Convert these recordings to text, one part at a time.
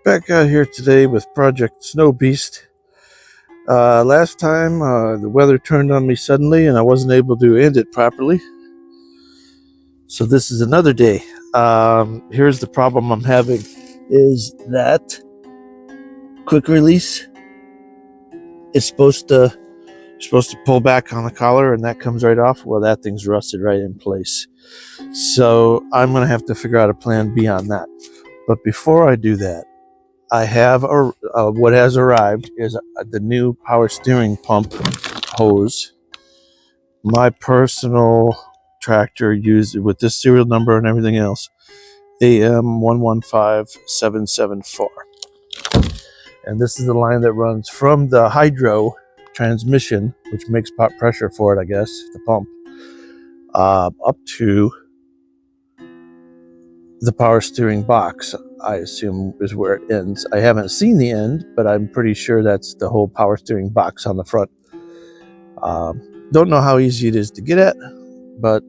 Back out here today with Project Snow Beast. Last time the weather turned on me suddenly and I wasn't able to end it properly. So this is another day. Here's the problem I'm having is that quick release is supposed to pull back on the collar and that comes right off. Well, that thing's rusted right in place. So I'm going to have to figure out a plan beyond that. But before I do that, I have what has arrived is the new power steering pump hose. My personal tractor used with this serial number and everything else, AM115774. And this is the line that runs from the hydro transmission, which makes pressure for it, I guess, the pump, up to the power steering box. I assume is where it ends. I haven't seen the end, but I'm pretty sure that's the whole power steering box on the front. Don't know how easy it is to get at, but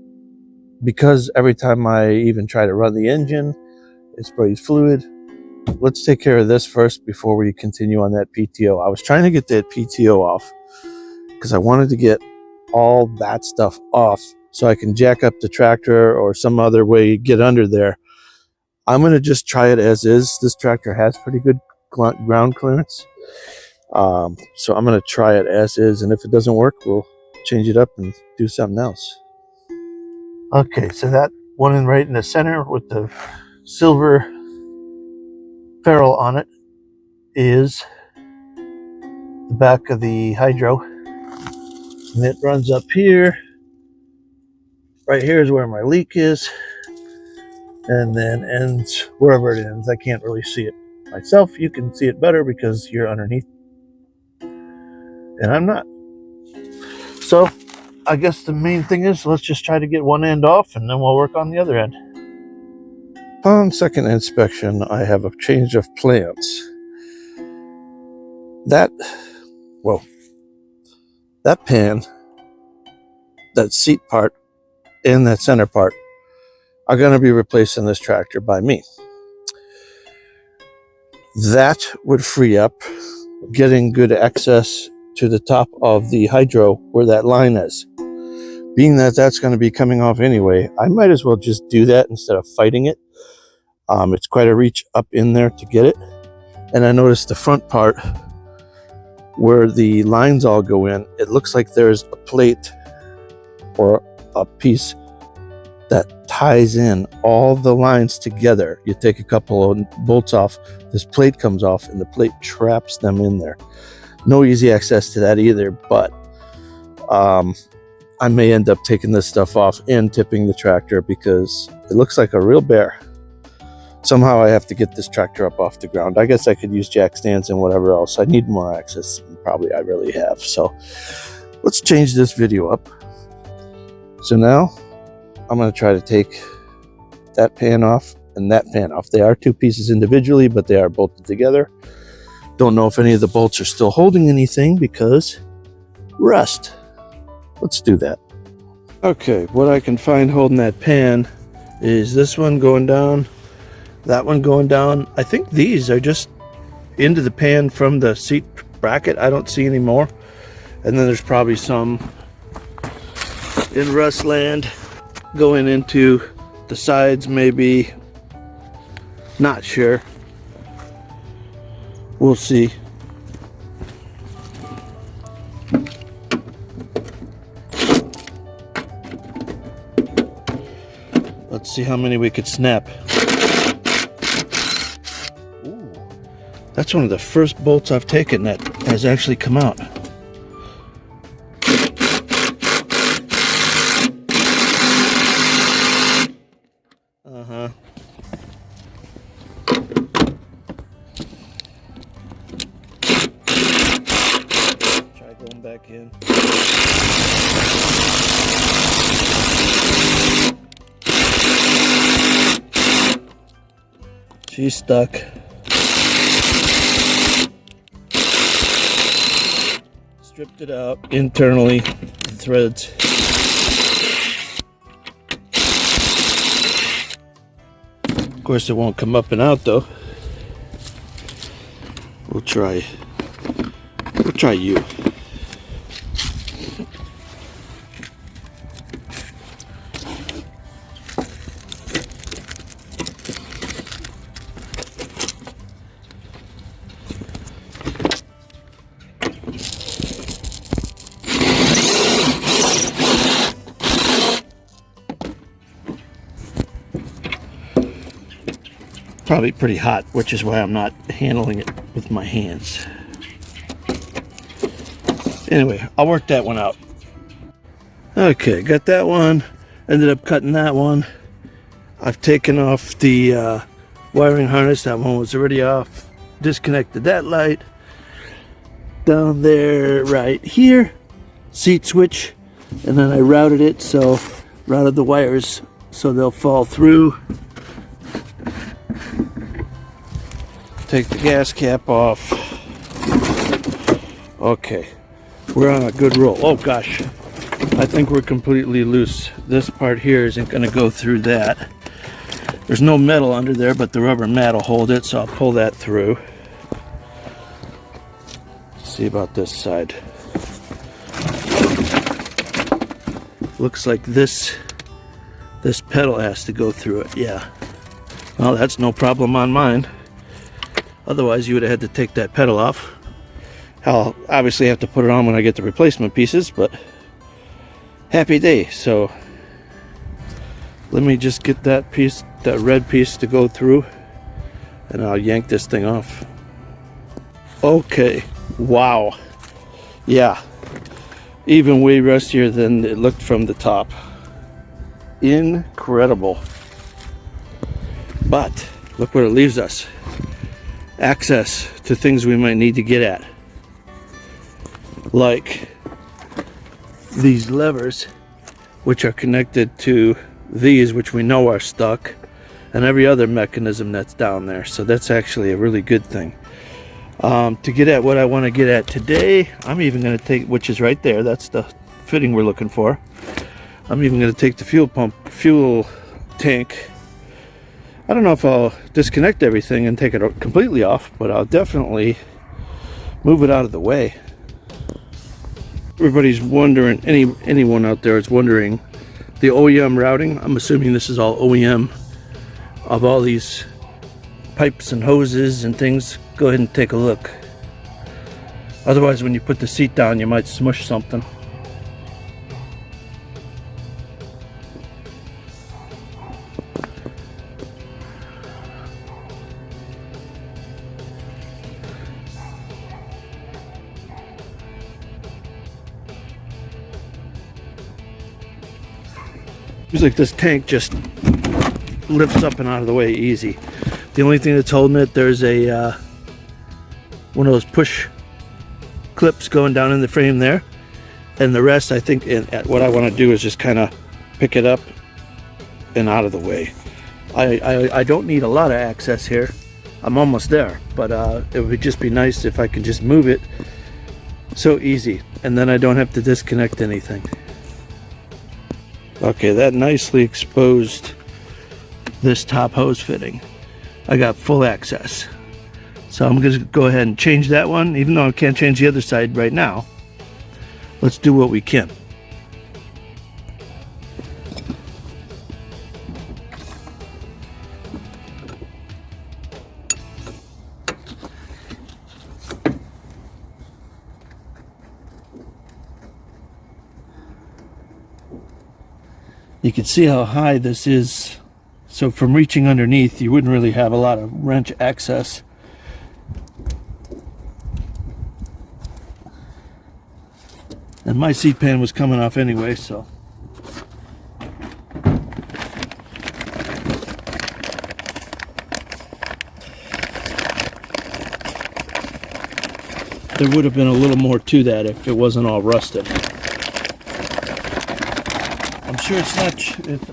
because every time I even try to run the engine, it sprays fluid. Let's take care of this first before we continue on that PTO. I was trying to get that PTO off because I wanted to get all that stuff off so I can jack up the tractor or some other way get under there. I'm going to just try it as is. This tractor has pretty good ground clearance. So I'm going to try it as is. And if it doesn't work, we'll change it up and do something else. Okay, so that one right in the center with the silver ferrule on it is the back of the hydro. And it runs up here. Right here is where my leak is. And then ends wherever it ends. I can't really see it myself. You can see it better because you're underneath and I'm not. So I guess the main thing is let's just try to get one end off and then we'll work on the other end. Upon second inspection, I have a change of plans. That pan, that seat part, and that center part are going to be replaced in this tractor by me. That would free up getting good access to the top of the hydro where that line is. Being that that's going to be coming off anyway, I might as well just do that instead of fighting it. It's quite a reach up in there to get it. And I noticed the front part where the lines all go in, it looks like there's a plate or a piece that ties in all the lines together. You take a couple of bolts off, this plate comes off and the plate traps them in there. No easy access to that either, but I may end up taking this stuff off and tipping the tractor because it looks like a real bear. Somehow I have to get this tractor up off the ground. I guess I could use jack stands and whatever else. I need more access, probably I really have. So let's change this video up. So now I'm going to try to take that pan off and that pan off. They are two pieces individually, but they are bolted together. Don't know if any of the bolts are still holding anything because rust. Let's do that. Okay, what I can find holding that pan is this one going down, that one going down. I think these are just into the pan from the seat bracket. I don't see any more. And then there's probably some in rust land going into the sides, maybe. Not sure. We'll see. Let's see how many we could snap. Ooh, that's one of the first bolts I've taken that has actually come out. Try going back in. She's stuck. Stripped it out internally, the threads. Of course, it won't come up and out though. We'll try you. Probably pretty hot, which is why I'm not handling it with my hands. Anyway, I'll work that one out. Okay, got that one. Ended up cutting that one. I've taken off the wiring harness. That one was already off. Disconnected that light. Down there, right here. Seat switch. And then I routed it, so routed the wires so they'll fall through. Take the gas cap off. Okay, we're on a good roll. Oh gosh, I think we're completely loose. This part here isn't going to go through that. There's no metal under there, but the rubber mat will hold it, so I'll pull that through. Let's see about this side. Looks like this pedal has to go through it. Yeah. Well, that's no problem on mine. Otherwise, you would have had to take that pedal off. I'll obviously have to put it on when I get the replacement pieces, but happy day. So let me just get that piece, that red piece, to go through, and I'll yank this thing off. Okay, wow. Yeah, even way rustier than it looked from the top. Incredible. But look where it leaves us. Access to things we might need to get at, like these levers, which are connected to these, which we know are stuck, and every other mechanism that's down there. So that's actually a really good thing. To get at what I want to get at today, I'm even going to take, which is right there, that's the fitting we're looking for. I'm even going to take the fuel tank. I don't know if I'll disconnect everything and take it completely off, but I'll definitely move it out of the way. Everybody's wondering, anyone out there is wondering, the OEM routing. I'm assuming this is all OEM of all these pipes and hoses and things. Go ahead and take a look. Otherwise, when you put the seat down, you might smush something. Seems like this tank just lifts up and out of the way easy. The only thing that's holding it, there's a one of those push clips going down in the frame there, and the rest, I think, what I want to do is just kind of pick it up and out of the way. I don't need a lot of access here. I'm almost there, but it would just be nice if I could just move it so easy, and then I don't have to disconnect anything. Okay, that nicely exposed this top hose fitting. I got full access. So I'm going to go ahead and change that one, even though I can't change the other side right now. Let's do what we can. You can see how high this is. So from reaching underneath, you wouldn't really have a lot of wrench access. And my seat pan was coming off anyway, so. There would have been a little more to that if it wasn't all rusted.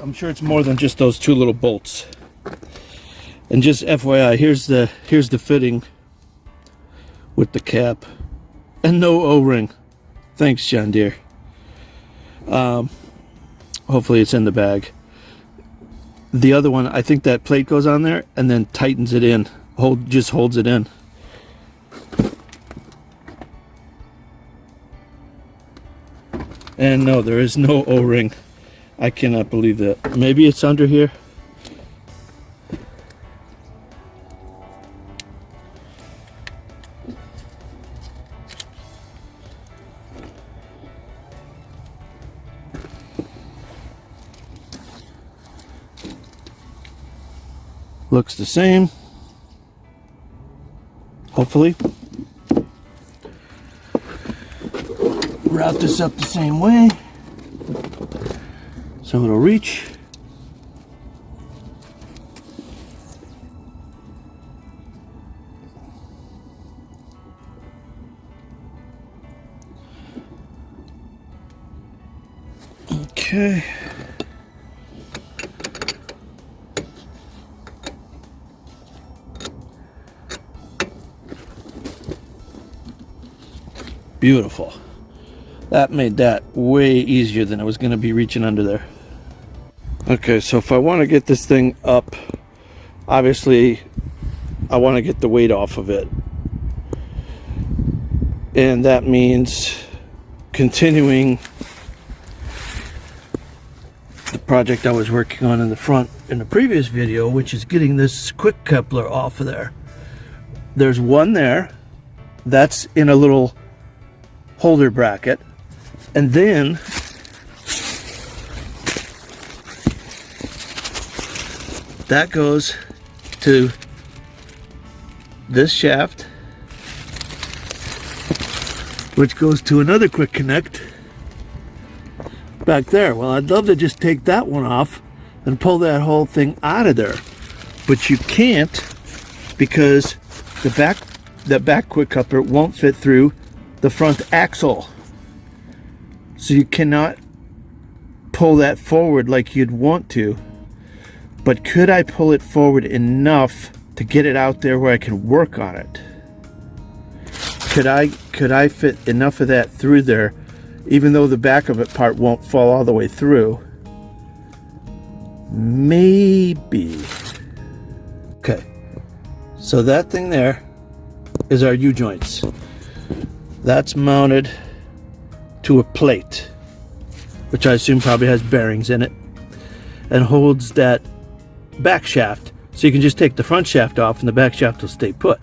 I'm sure it's more than just those two little bolts. And just FYI, here's the fitting with the cap and no O-ring. Thanks, John Deere. Hopefully it's in the bag. The other one, I think that plate goes on there and then tightens it in. Just holds it in. And no, there is no O-ring. I cannot believe that. Maybe it's under here. Looks the same. Hopefully. Route this up the same way so it'll reach. Okay. Beautiful. That made that way easier than I was going to be reaching under there. Okay, so if I want to get this thing up, obviously I want to get the weight off of it. And that means continuing the project I was working on in the front in the previous video, which is getting this quick coupler off of there. There's one there that's in a little holder bracket, and then that goes to this shaft, which goes to another quick connect back there. Well, I'd love to just take that one off and pull that whole thing out of there, but you can't, because the back quick coupler won't fit through the front axle. So you cannot pull that forward like you'd want to. But could I pull it forward enough to get it out there where I can work on it? Could I fit enough of that through there, even though the back of it part won't fall all the way through? Maybe. Okay, so that thing there is our U-joints. That's mounted to a plate, which I assume probably has bearings in it, and holds that back shaft. So you can just take the front shaft off and the back shaft will stay put.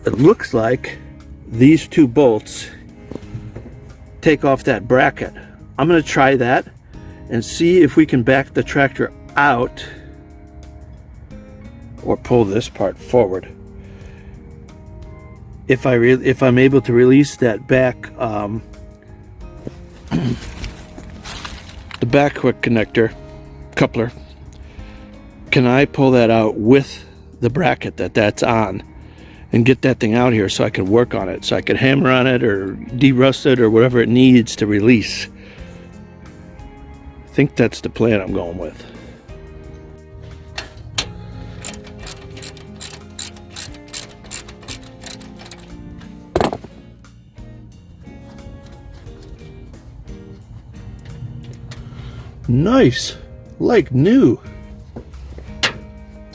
It looks like these two bolts take off that bracket. I'm going to try that and see if we can back the tractor out or pull this part forward. If I'm able to release that back, the back quick connector coupler, can I pull that out with the bracket that's on and get that thing out here so I can work on it, so I can hammer on it or de-rust it or whatever it needs to release? I think that's the plan I'm going with. Nice, like new,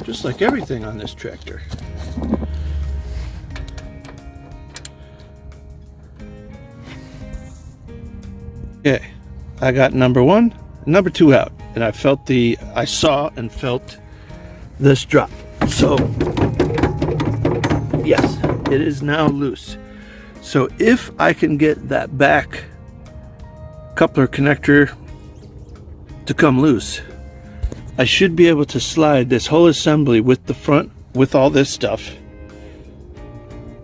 just like everything on this tractor. Okay, I got number one, number two out, and I saw and felt this drop. So yes, it is now loose. So if I can get that back coupler connector to come loose, I should be able to slide this whole assembly with the front, with all this stuff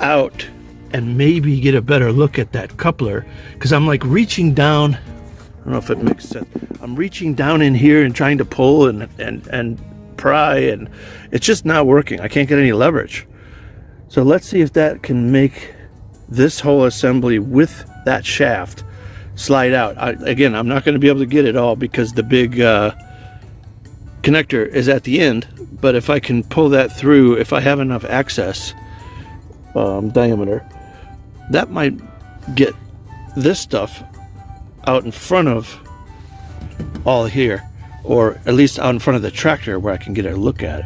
out, and maybe get a better look at that coupler, because I'm like reaching down. I don't know if it makes sense. I'm reaching down in here and trying to pull and pry, and it's just not working. I can't get any leverage. So let's see if that can make this whole assembly with that shaft slide out. Again, I'm not going to be able to get it all because the big connector is at the end, but if I can pull that through, if I have enough access diameter, that might get this stuff out in front of all here, or at least out in front of the tractor where I can get a look at it.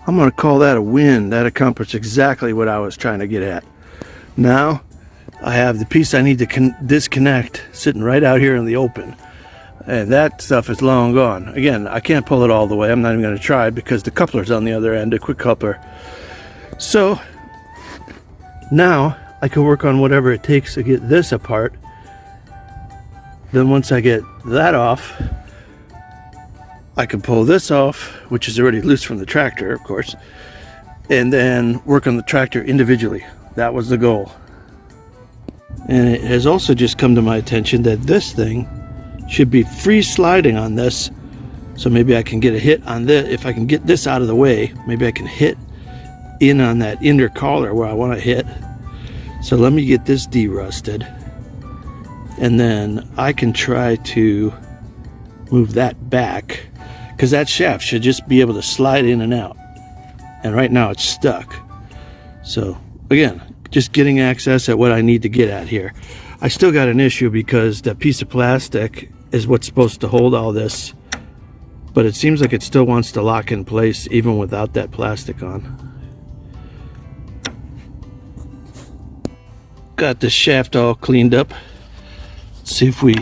I'm going to call that a win. That accomplished exactly what I was trying to get at. Now I have the piece I need to disconnect sitting right out here in the open. And that stuff is long gone. Again, I can't pull it all the way. I'm not even going to try because the coupler's on the other end, a quick coupler. So now I can work on whatever it takes to get this apart. Then once I get that off, I can pull this off, which is already loose from the tractor, of course, and then work on the tractor individually. That was the goal. And it has also just come to my attention that this thing should be free sliding on this. So maybe I can get a hit on this. If I can get this out of the way, maybe I can hit in on that inner collar where I want to hit. So let me get this derusted. And then I can try to move that back, because that shaft should just be able to slide in and out. And right now it's stuck. So again, just getting access at what I need to get at here. I still got an issue because that piece of plastic is what's supposed to hold all this, but it seems like it still wants to lock in place even without that plastic on. Got the shaft all cleaned up. Let's see if we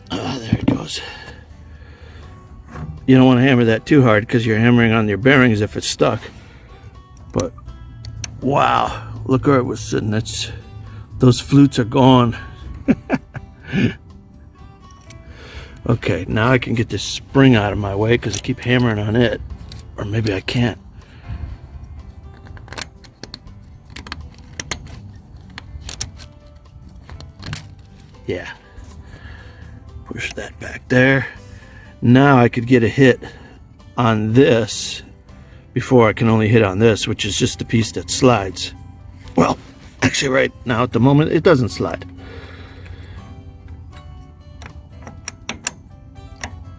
there it goes. You don't want to hammer that too hard because you're hammering on your bearings if it's stuck. But wow, look where it was sitting. Those flutes are gone. Okay, now I can get this spring out of my way because I keep hammering on it. Or maybe I can't. Yeah. Push that back there. Now I could get a hit on this before I can only hit on this, which is just the piece that slides. Well, actually right now at the moment it doesn't slide.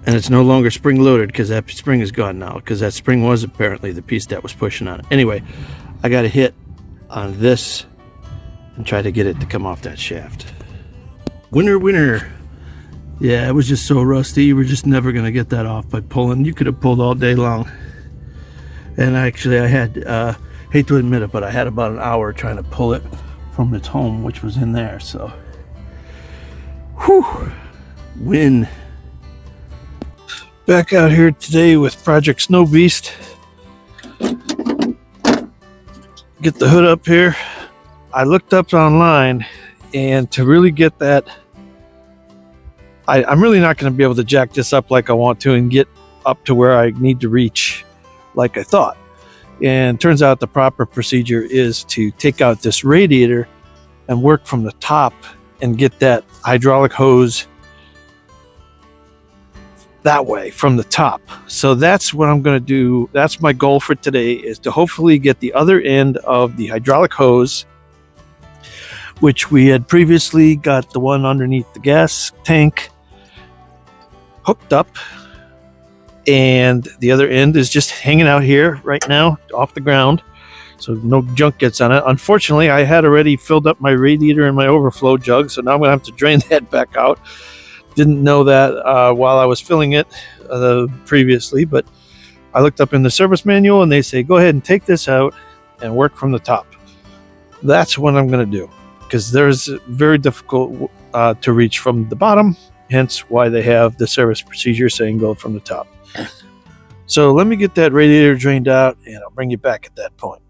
And it's no longer spring loaded because that spring is gone now, because that spring was apparently the piece that was pushing on it. Anyway, I got a hit on this and try to get it to come off that shaft. Winner. Yeah, it was just so rusty. You were just never going to get that off by pulling. You could have pulled all day long. And actually I had, hate to admit it, but I had about an hour trying to pull it from its home, which was in there. So, whew, win. Back out here today with Project Snow Beast. Get the hood up here. I looked up online, and to really get that, I'm really not going to be able to jack this up like I want to and get up to where I need to reach like I thought. And turns out the proper procedure is to take out this radiator and work from the top and get that hydraulic hose that way from the top. So that's what I'm going to do. That's my goal for today, is to hopefully get the other end of the hydraulic hose, which we had previously got the one underneath the gas tank hooked up, and the other end is just hanging out here right now off the ground, so no junk gets on it. Unfortunately, I had already filled up my radiator in my overflow jug, so now I'm going to have to drain that back out. Didn't know that while I was filling it previously, but I looked up in the service manual and they say go ahead and take this out and work from the top. That's what I'm going to do, because there's very difficult to reach from the bottom, hence why they have the service procedure saying go from the top. So let me get that radiator drained out and I'll bring you back at that point.